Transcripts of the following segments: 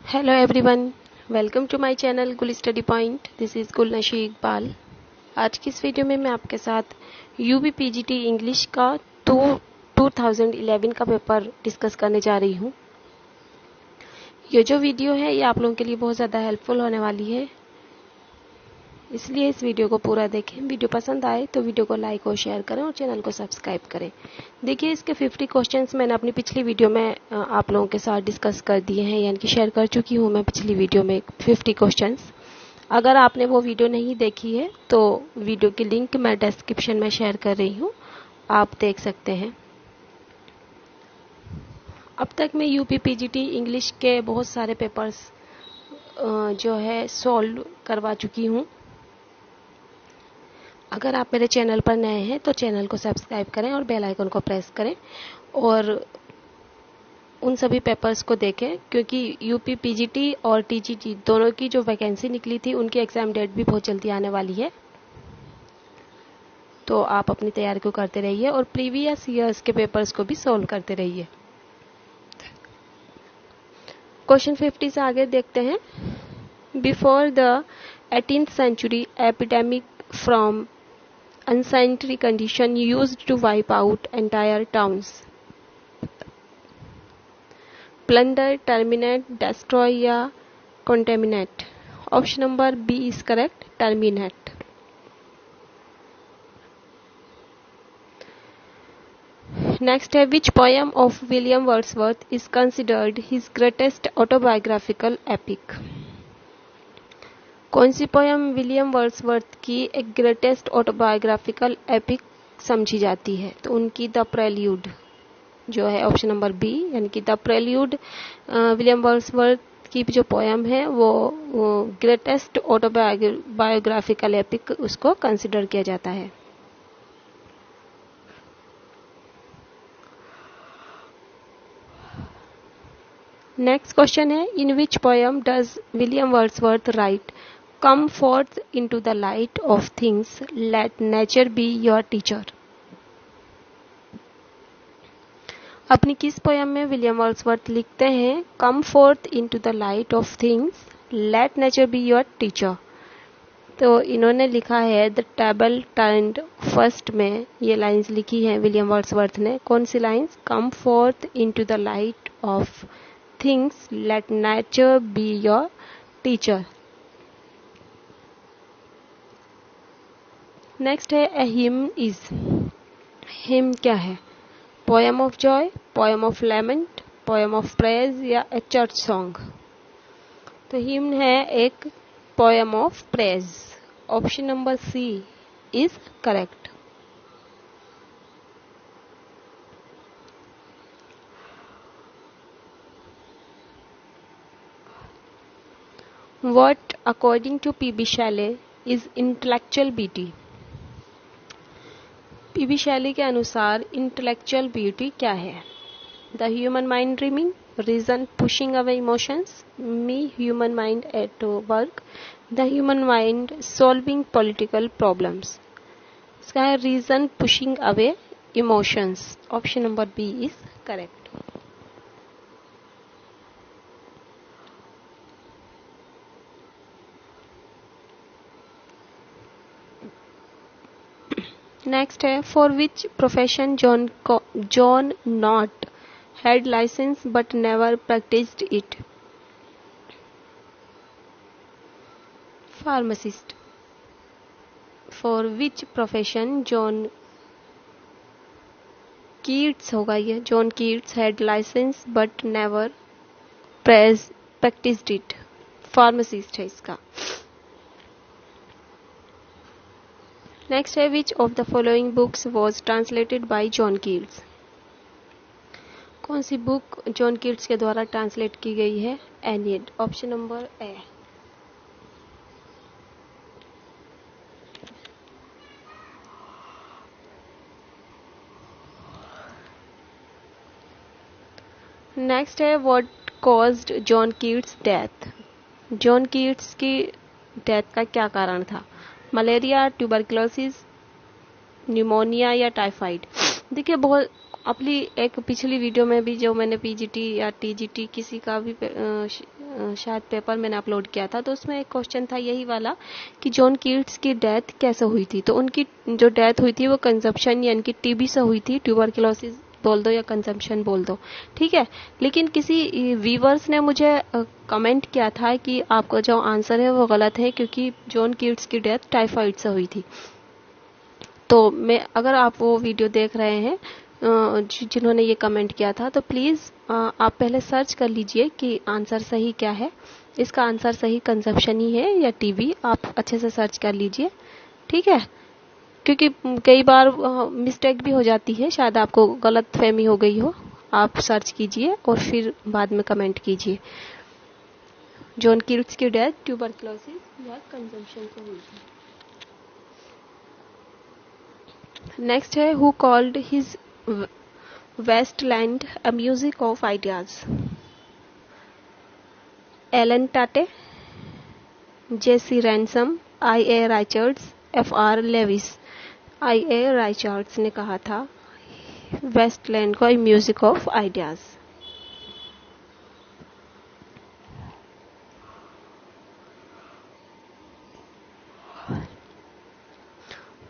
Hello everyone, welcome to my channel Gul study point. This is Gulnashi Iqbal. आज की इस video में मैं आपके साथ यूपी पीजीटी इंग्लिश का 2011 का पेपर डिस्कस करने जा रही हूँ। ये जो वीडियो है ये आप लोगों के लिए बहुत ज़्यादा हेल्पफुल होने वाली है, इसलिए इस वीडियो को पूरा देखें। वीडियो पसंद आए तो वीडियो को लाइक और शेयर करें और चैनल को सब्सक्राइब करें। देखिए, इसके 50 क्वेश्चंस मैंने अपनी पिछली वीडियो में आप लोगों के साथ डिस्कस कर दिए हैं, यानी कि शेयर कर चुकी हूँ मैं पिछली वीडियो में 50 क्वेश्चंस। अगर आपने वो वीडियो नहीं देखी है तो वीडियो की लिंक मैं डिस्क्रिप्शन में शेयर कर रही हूँ, आप देख सकते हैं। अब तक मैं यूपी पीजीटी इंग्लिश के बहुत सारे पेपर्स जो है सॉल्व करवा चुकी हूँ। अगर आप मेरे चैनल पर नए हैं तो चैनल को सब्सक्राइब करें और बेल आइकन को प्रेस करें और उन सभी पेपर्स को देखें, क्योंकि यूपी पीजीटी और टीजीटी दोनों की जो वैकेंसी निकली थी उनकी एग्ज़ाम डेट भी बहुत जल्दी आने वाली है, तो आप अपनी तैयारी को करते रहिए और प्रीवियस ईयर्स के पेपर्स को भी सॉल्व करते रहिए। क्वेश्चन 50 से आगे देखते हैं। Before the 18th century epidemic from unsanitary condition used to wipe out entire towns. Plunder, terminate, destroy या contaminate. Option number B is correct, terminate. Next है, which poem of William Wordsworth is considered his greatest autobiographical epic? कौन सी poem William Wordsworth की एक greatest autobiographical epic समझी जाती है? तो उनकी द प्रेल्यूड जो है ऑप्शन नंबर बी, यानी कि द प्रेल्यूड विलियम वर्ड्सवर्थ की जो पोयम है वो ग्रेटेस्ट ऑटोबायोग्राफिकल एपिक उसको कंसिडर किया जाता है। नेक्स्ट क्वेश्चन है, in which poem does William Wordsworth write Come forth into the light of things, let nature be your teacher. अपनी किस पोयम में विलियम वर्ड्सवर्थ लिखते हैं Come forth into the light of things, let nature be your teacher? तो इन्होंने लिखा है the table turned first में ये लाइंस लिखी हैं विलियम वर्ड्सवर्थ ने। कौन सी lines? Come forth into the light of things, let nature be your teacher. Next है, ए हिम इज। हिम क्या है? Poem of joy, poem of lament, poem of praise या ए चर्च सॉन्ग? तो hymn है एक poem of praise. Option number C is correct. What according to PB Shelley is intellectual beauty? PB Shelley के अनुसार intellectual beauty क्या है? The human mind dreaming, reason pushing away emotions, me human mind at work, the human mind solving political problems. इसका है reason pushing away emotions. Option number B is correct. Next है, for which profession John not had licence but never practised it? Pharmacist. For which profession John Keats होगा ये, John Keats had licence but never practised it. Pharmacist है इसका। Next है, which of the following books was translated by John Keats? कौन सी book John Keats के द्वारा translate की गई है? Aeneid. Option number A. Next है, what caused John Keats death? John Keats की डेथ का क्या कारण था? मलेरिया, ट्यूबरक्लोसिस, न्यूमोनिया या टाइफाइड? देखिए, बहुत अपनी एक पिछली वीडियो में भी जो मैंने पीजीटी या टीजीटी किसी का भी शायद पेपर मैंने अपलोड किया था, तो उसमें एक क्वेश्चन था यही वाला कि जॉन कीट्स की डेथ कैसे हुई थी। तो उनकी जो डेथ हुई थी वो कंजप्शन यानी कि टीबी से हुई थी, ट्यूबरकुलोसिस बोल दो या कंजम्पशन बोल दो, ठीक है। लेकिन किसी व्यूवर्स ने मुझे कमेंट किया था कि आपका जो आंसर है वो गलत है, क्योंकि जॉन कीट्स की डेथ टाइफाइड से हुई थी। तो मैं, अगर आप वो वीडियो देख रहे हैं जिन्होंने ये कमेंट किया था, तो प्लीज़ आप पहले सर्च कर लीजिए कि आंसर सही क्या है। इसका आंसर सही कंजप्शन ही है या टीबी, आप अच्छे से सर्च कर लीजिए, ठीक है। क्योंकि कई बार मिस्टेक भी हो जाती है, शायद आपको गलत फहमी हो गई हो। आप सर्च कीजिए और फिर बाद में कमेंट कीजिए। जॉन कीट्स की डेथ ट्यूबरकुलोसिस या कंजम्पशन से हुई थी। नेक्स्ट है, who called his Waste Land a music of ideas. Allen Tate, J C Ransom, I A Richards, F R Leavis. I A Richards ने कहा था वेस्टलैंड को music of ideas.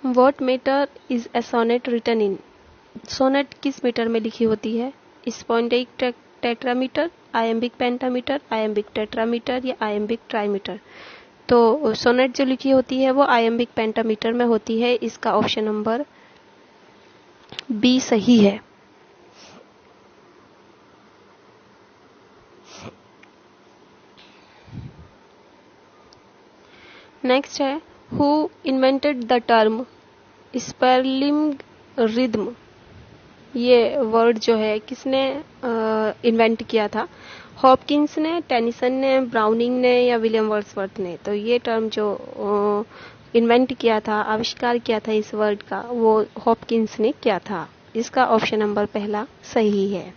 What meter is a sonnet written in? Sonnet किस metre में लिखी होती है? Spondaic tetrameter, iambic pentameter, iambic tetrameter या आयम्बिक ट्राईमीटर। तो सोनेट जो लिखी होती है वो आयम्बिक पेंटामीटर में होती है। इसका ऑप्शन नंबर बी सही है। नेक्स्ट है, who invented the term spelling rhythm. ये वर्ड जो है किसने इन्वेंट किया था? हॉपकिंस ने, टेनिसन ने, ब्राउनिंग ने या विलियम वर्ड्सवर्थ ने। तो ये टर्म जो इन्वेंट किया था, आविष्कार किया था इस वर्ड का, वो हॉपकिंस ने किया था। इसका ऑप्शन नंबर पहला सही है।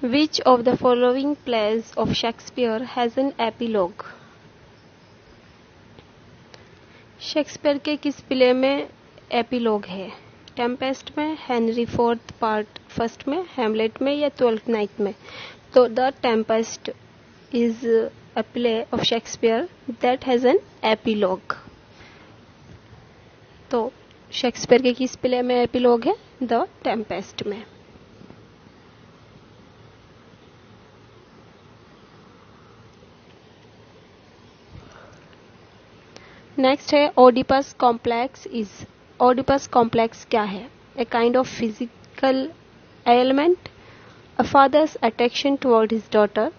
Which of the following plays of Shakespeare has an epilogue? Shakespeare के किस प्ले में एपिलॉग है? टेम्पेस्ट में, हेनरी फोर्थ पार्ट फर्स्ट में, हैमलेट में या ट्वेल्थ नाइट में। तो the Tempest is a play of Shakespeare that has an epilogue. तो शेक्सपियर के किस प्ले में एपिलॉग है? द टेम्पेस्ट में। नेक्स्ट है, Oedipus complex is. Oedipus complex क्या है? A kind of physical element, a father's attraction toward his daughter,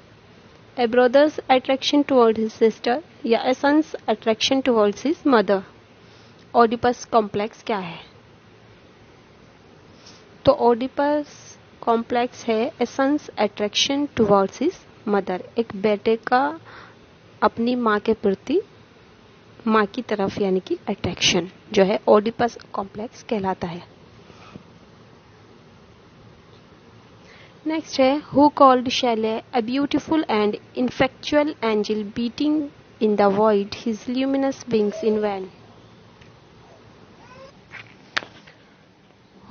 a brother's attraction toward his sister या a son's attraction towards his mother. Oedipus complex क्या है? तो Oedipus complex है a son's attraction towards his mother. एक बेटे का अपनी माँ के प्रति, माँ की तरफ यानी कि अट्रैक्शन जो है ओडिपस कॉम्प्लेक्स कहलाता है। नेक्स्ट है, who called Shelley a beautiful and ineffectual angel beating in the void his luminous wings in vain.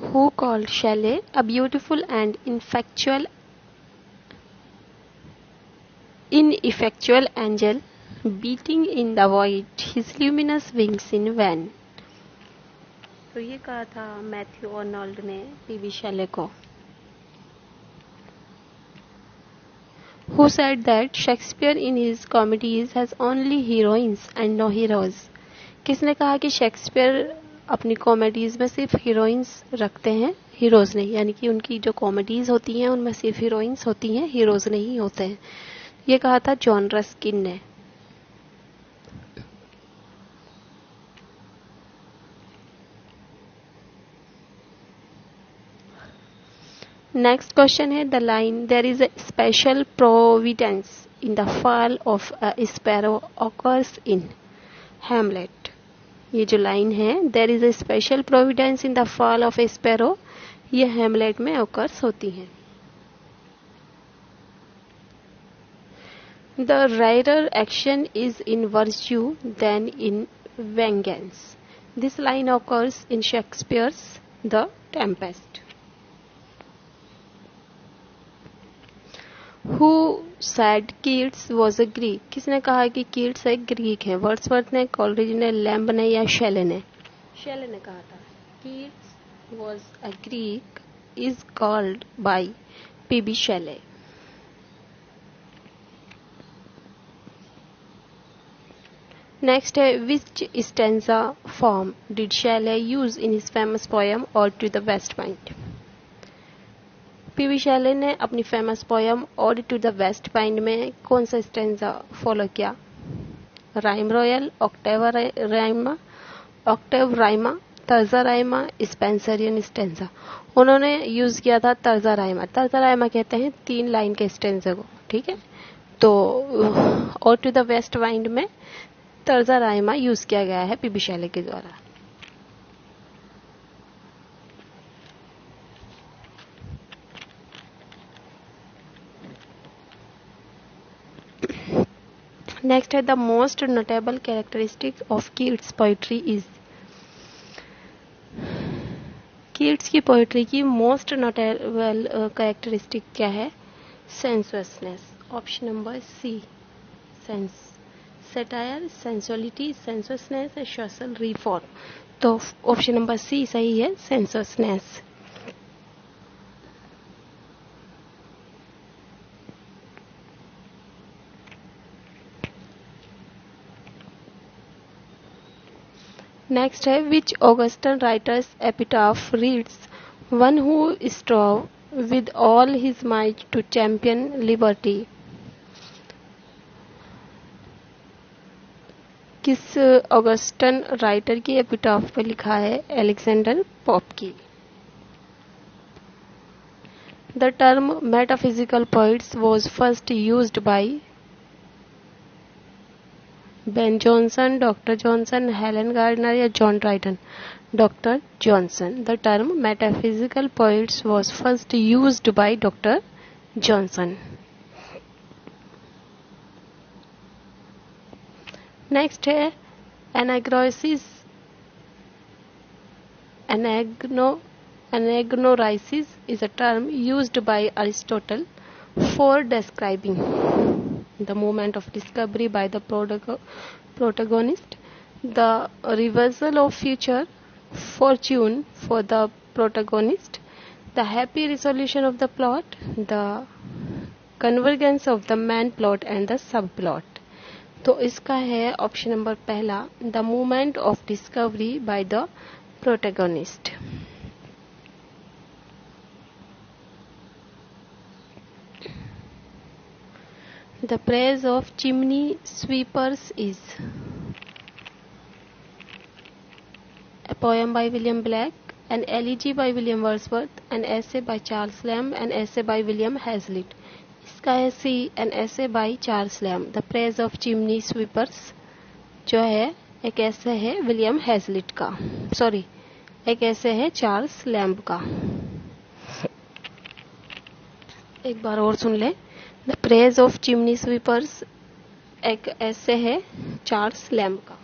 Who called Shelley a beautiful and ineffectual angel beating in the void his luminous wings in vain। तो ये कहा था Matthew Arnold ने PB Shelley को। Who said that Shakespeare in his comedies has only heroines and no heroes? किसने कहा कि Shakespeare अपनी कॉमेडीज में सिर्फ हीरोइंस रखते हैं, हीरोज नहीं? यानी कि उनकी जो कॉमेडीज होती हैं उनमें सिर्फ हीरोइंस होती हैं, हीरोज नहीं होते हैं। ये कहा था जॉन रस्किन ने। नेक्स्ट क्वेश्चन है, the line there is a special providence in the fall of a sparrow occurs in Hamlet. ये जो लाइन है, there is a special providence in the fall of a sparrow, ये Hamlet में occurs होती हैं। The rarer action is in virtue than in vengeance. This line occurs in Shakespeare's the Tempest. Who said Keats was a Greek, किसने कहा कि Keats एक Greek है? Wordsworth ने, कॉलरिज ने, लैम्ब ने या शेले ने? शेले ने कहा था। Keats was a Greek is called by P B Shelley. Next है, which stanza form did Shelley use in his famous poem ode to the west point? P B Shelley ने अपनी famous poem ode to the west point में कौन सा stanza follow किया? Rhyme royal, ottava rima, terza rima, Spenserian stanza. उन्होंने use किया था तर्जा Raima. Terza Raima कहते हैं 3 लाइन के स्टेंजा को, ठीक है। तो ode to the west point में तर्जा राइमा यूज किया गया है पीबी शेले के द्वारा। नेक्स्ट है, the most notable characteristic of Keats poetry is. Keats की पोइट्री की मोस्ट नोटेबल कैरेक्टरिस्टिक क्या है? Sensuousness. Option number C, sense, satire, sensuality, sensuousness, social reform. तो ऑप्शन नंबर सी सही है, सेंसुअसनेस। नेक्स्ट है, which Augustan writer's epitaph reads one who strove with all his might to champion liberty. किस Augustan writer की epitaph पे लिखा है? Alexander Pope की। The term metaphysical poets was first used by Ben Jonson, doctor Johnson, Helen Gardner या John Dryden? Doctor Johnson. The term metaphysical poets was first used by doctor Johnson. Next है, anagnorisis is a term used by Aristotle for describing the moment of discovery by the protagonist, the reversal of future fortune for the protagonist, the happy resolution of the plot, the convergence of the main plot and the subplot. तो इसका है option number पहला, the movement of discovery by the protagonist. The praise of chimney sweepers is a poem by William Blake, an elegy by William Wordsworth, an essay by Charles Lamb, an essay by William Hazlitt. इसका है सी, N essay by Charles Lamb. The Praise of Chimney Sweepers जो है एक essay है William Hazlitt का, sorry एक essay है Charles Lamb का। एक बार और सुन ले, the praise of chimney sweepers एक ऐसे है चार्ल्स लैम्ब का।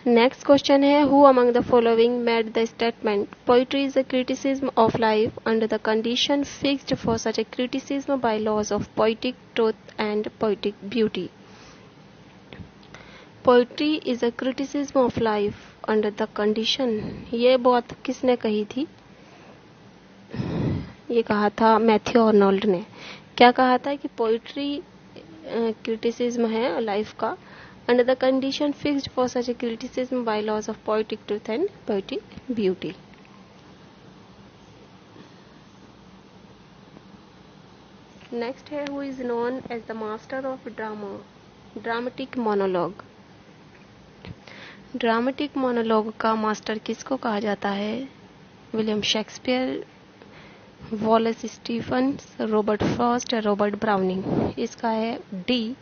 नेक्स्ट क्वेश्चन है, who among the following made the statement poetry is a criticism of life under the condition fixed for such a criticism by laws of poetic truth and poetic beauty. Poetry is a criticism of life under the condition, ये बात किसने कही थी? ये कहा था Matthew Arnold ने। क्या कहा था कि पोइट्री क्रिटिसिज्म है लाइफ का under the condition fixed for such a criticism by laws of poetic truth and poetic beauty. Next है, who is known as the master of dramatic monologue. Dramatic monologue का master किसको कहा जाता है? William Shakespeare, Wallace Stevens, Robert Frost या Robert Browning? इसका है D,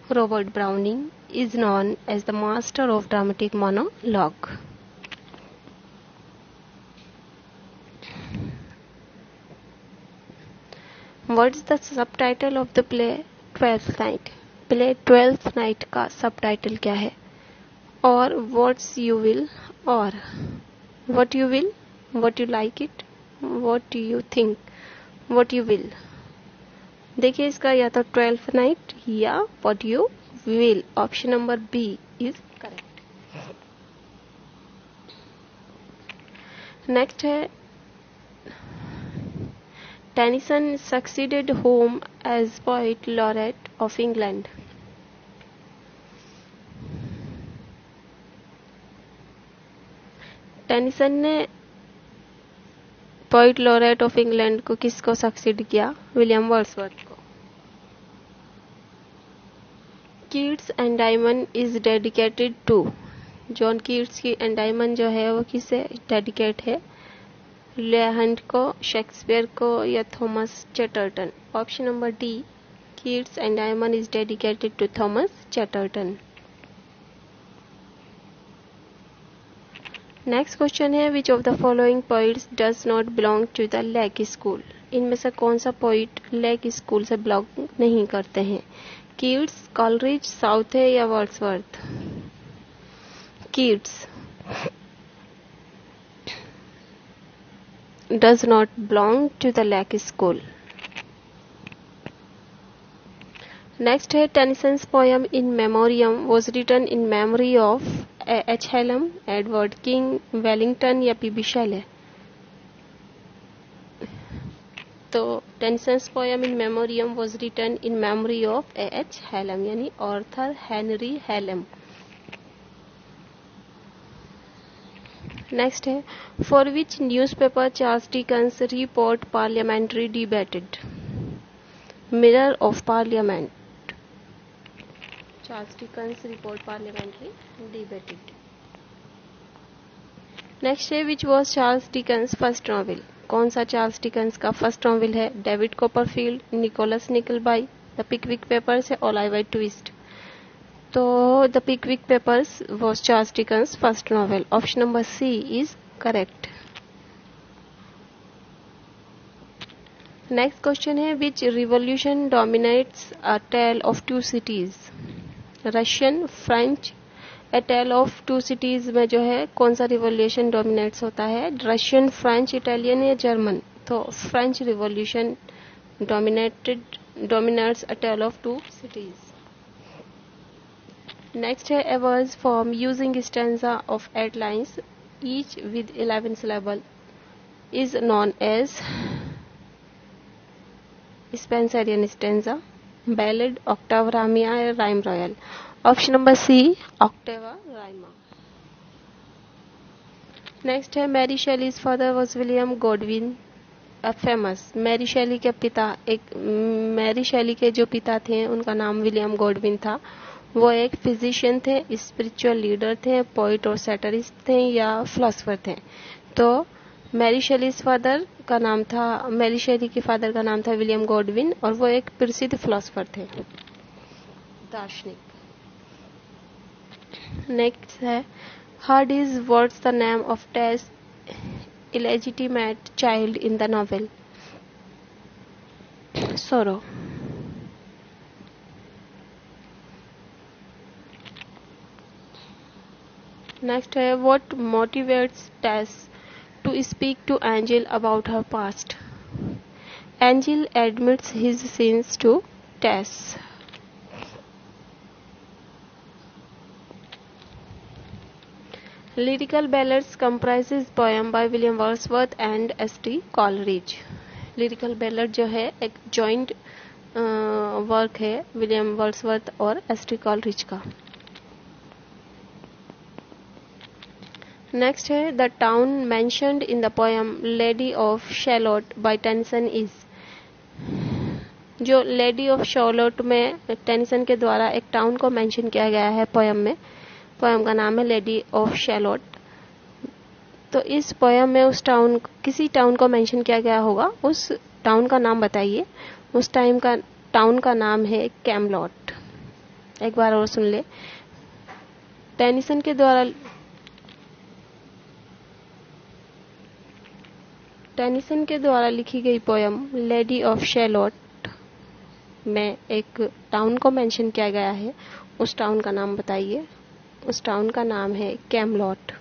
Robert Browning is known as the master of dramatic monologue. What is the subtitle of the play Twelfth Night? Play 12th night का subtitle क्या है? और what's you will, और what you will, what you like it, what you think, what you will. देखिए इसका या तो 12th night या what you will. Option number B is correct. Next है, Tennyson succeeded whom as poet laureate of England? Tennyson ने poet laureate of England को किसको succeed किया? विलियम वर्ड्सवर्थ को। Keats and diamond is dedicated to, John Keats की Endymion जो है वो किसे डेडिकेट है? लेयर हंट को, शेक्सपियर को या Thomas Chatterton. Option number D, Keats and diamond is dedicated to Thomas Chatterton. Next question है, which of the following poets does not belong to the Lake school? इनमें से कौन सा poet Lake school से belong नहीं करते हैं? Keats, Coleridge, Southey या Wordsworth? Keats does not belong to the Lake School. Next है, Tennyson's poem In Memoriam was written in memory of H. Hallam, Edward King, Wellington या P.B. Shelley। तो Tennyson's poem In Memoriam was written in memory of H. Hallam यानी Arthur Henry Hallam. Next है, for which newspaper Charles Dickens report parliamentary debated? Mirror of Parliament. Charles Dickens report parliamentary debated. Next है, which was Charles Dickens first novel? कौन सा Charles Dickens का first novel है? David Copperfield, Nicholas Nickleby, the Pickwick Papers या Oliver Twist? तो the Pickwick Papers was Charles Dickens first novel. Option number C is correct. Next question है, which revolution dominates a tale of two cities? Russian, French. A tale of two cities में जो है कौन सा revolution dominates होता है? Russian, French, Italian या German? तो French revolution dominates a tale of two cities. Next है, a verse form using stanza of 8 lines each with 11 syllable is known as Spenserian stanza, ballad, octave rhyme या rhyme royal? Option number C, octave rhyme। Next है, Mary Shelley's father was William Godwin a famous. Mary Shelley के जो पिता थे उनका नाम William Godwin था। वो एक फिजिशियन थे, स्पिरिचुअल लीडर थे, पोइट और सैटरिस्ट थे या फिलोसफर थे? तो मैरी शेली के फादर का नाम था विलियम गॉडविन और वो एक प्रसिद्ध फिलोसफर थे, दार्शनिक। नेक्स्ट है, Hardy's what's the name of Tess illegitimate child in the novel? Sorrow. Next है, what motivates Tess to speak to Angel about her past? Angel admits his sins to Tess. Lyrical ballads comprises poem by William Wordsworth and ST. Coleridge. Lyrical ballad जो है एक joint work है William Wordsworth और ST. Coleridge का। Next है, the town mentioned in the poem Lady of shallot bye Tennyson is? जो Lady of Shalott में Tennyson के द्वारा एक टाउन को मेंशन किया गया है पोएम में, पोएम का नाम है लेडी ऑफ शैलोट। तो इस पोएम में किसी टाउन को मेंशन किया गया होगा, उस टाउन का नाम बताइए। उस टाउन का नाम है कैमलॉट। एक बार और सुन ले। टेनिसन के द्वारा लिखी गई पोएम लेडी ऑफ शैलोट में एक टाउन को मेंशन किया गया है, उस टाउन का नाम बताइए। उस टाउन का नाम है कैमलॉट।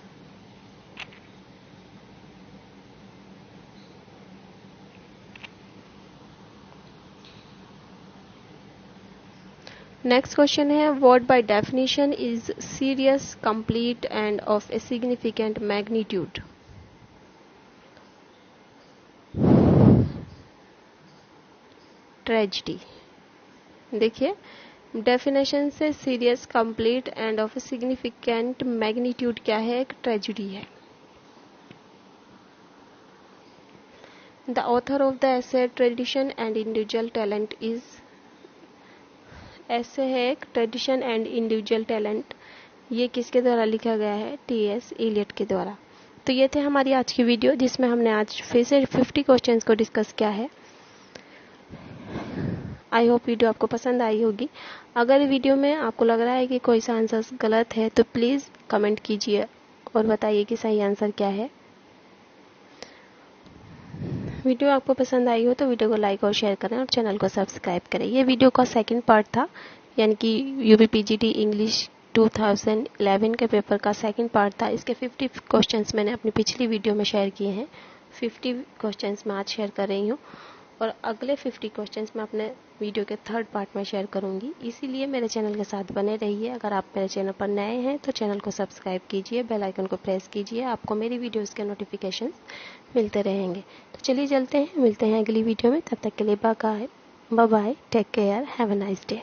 नेक्स्ट क्वेश्चन है, what by definition is serious, complete end of a significant magnitude. Tragedy. देखिए, डेफिनेशन से serious, complete end of a significant magnitude क्या है? एक ट्रेजिडी है। The author of the essay tradition and individual talent is, ऐसे है एक tradition and individual talent, ये किसके द्वारा लिखा गया है? टी.एस. एलियट के द्वारा। तो ये थे हमारी आज की वीडियो, जिसमें हमने आज फिर से 50 क्वेश्चंस को डिस्कस किया है। आई होप वीडियो आपको पसंद आई होगी। अगर वीडियो में आपको लग रहा है कि कोई सा आंसर गलत है तो प्लीज़ कमेंट कीजिए और बताइए कि सही आंसर क्या है। वीडियो आपको पसंद आई हो तो वीडियो को लाइक और शेयर करें और चैनल को सब्सक्राइब करें। ये वीडियो का सेकंड पार्ट था, यानी कि यूपीपीजीटी इंग्लिश 2011 के पेपर का सेकंड पार्ट था। इसके 50 क्वेश्चंस मैंने अपनी पिछली वीडियो में शेयर किए हैं। 50 क्वेश्चंस मैं आज शेयर कर रही हूँ और अगले 50 क्वेश्चंस मैं अपने वीडियो के थर्ड पार्ट में शेयर करूंगी। इसीलिए मेरे चैनल के साथ बने रहिए। अगर आप मेरे चैनल पर नए हैं तो चैनल को सब्सक्राइब कीजिए, बेल आइकन को प्रेस कीजिए, आपको मेरी वीडियोस के नोटिफिकेशन मिलते रहेंगे। तो चलिए चलते हैं, मिलते हैं अगली वीडियो में। तब तक के लिए bye bye, take care, have a nice day.